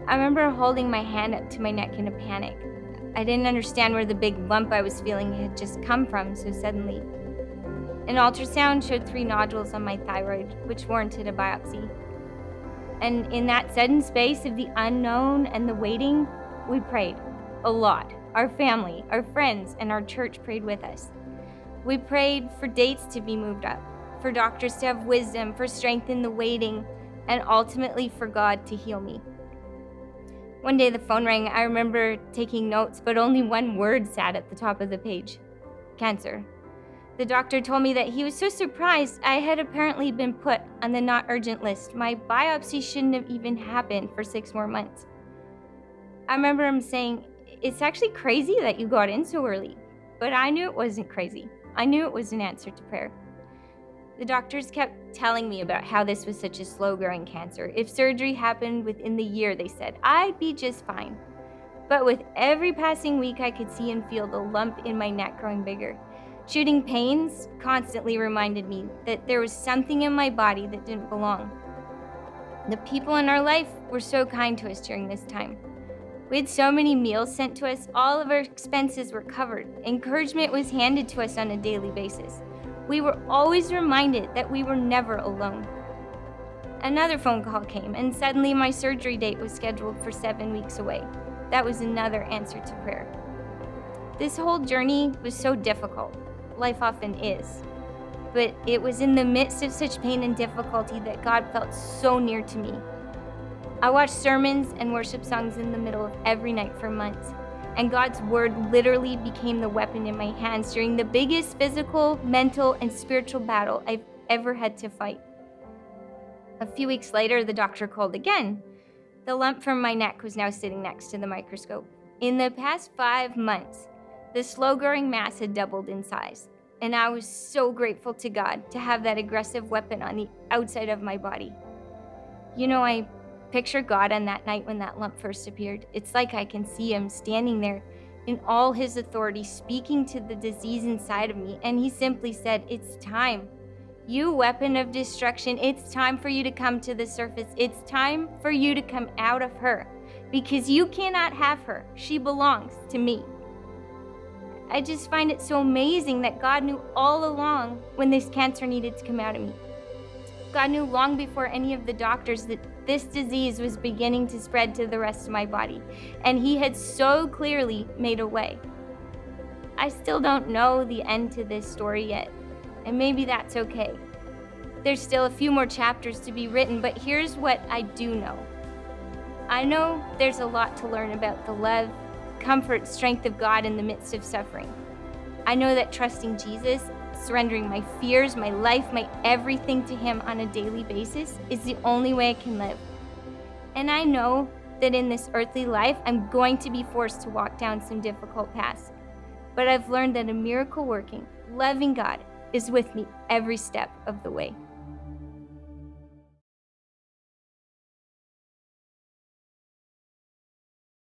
I remember holding my hand up to my neck in a panic. I didn't understand where the big lump I was feeling had just come from so suddenly. An ultrasound showed 3 nodules on my thyroid, which warranted a biopsy. And in that sudden space of the unknown and the waiting, we prayed a lot. Our family, our friends, and our church prayed with us. We prayed for dates to be moved up, for doctors to have wisdom, for strength in the waiting, and ultimately for God to heal me. One day the phone rang. I remember taking notes, but only one word sat at the top of the page: cancer. The doctor told me that he was so surprised I had apparently been put on the not urgent list. My biopsy shouldn't have even happened for 6 more months. I remember him saying, "It's actually crazy that you got in so early." But I knew it wasn't crazy. I knew it was an answer to prayer. The doctors kept telling me about how this was such a slow-growing cancer. If surgery happened within the year, they said, I'd be just fine. But with every passing week, I could see and feel the lump in my neck growing bigger. Shooting pains constantly reminded me that there was something in my body that didn't belong. The people in our life were so kind to us during this time. We had so many meals sent to us, all of our expenses were covered. Encouragement was handed to us on a daily basis. We were always reminded that we were never alone. Another phone call came, and suddenly my surgery date was scheduled for 7 weeks away. That was another answer to prayer. This whole journey was so difficult. Life often is. But it was in the midst of such pain and difficulty that God felt so near to me. I watched sermons and worship songs in the middle of every night for months. And God's word literally became the weapon in my hands during the biggest physical, mental, and spiritual battle I've ever had to fight. A few weeks later, the doctor called again. The lump from my neck was now sitting next to the microscope. In the past 5 months, the slow-growing mass had doubled in size, and I was so grateful to God to have that aggressive weapon on the outside of my body. I picture God on that night when that lump first appeared. It's like I can see him standing there in all his authority, speaking to the disease inside of me, and he simply said, "It's time. You weapon of destruction, it's time for you to come to the surface. It's time for you to come out of her, because you cannot have her. She belongs to me." I just find it so amazing that God knew all along when this cancer needed to come out of me. God knew long before any of the doctors that this disease was beginning to spread to the rest of my body, and he had so clearly made a way. I still don't know the end to this story yet, and maybe that's okay. There's still a few more chapters to be written, but here's what I do know. I know there's a lot to learn about the love, comfort, strength of God in the midst of suffering. I know that trusting Jesus, surrendering my fears, my life, my everything to him on a daily basis is the only way I can live. And I know that in this earthly life, I'm going to be forced to walk down some difficult paths. But I've learned that a miracle-working, loving God is with me every step of the way.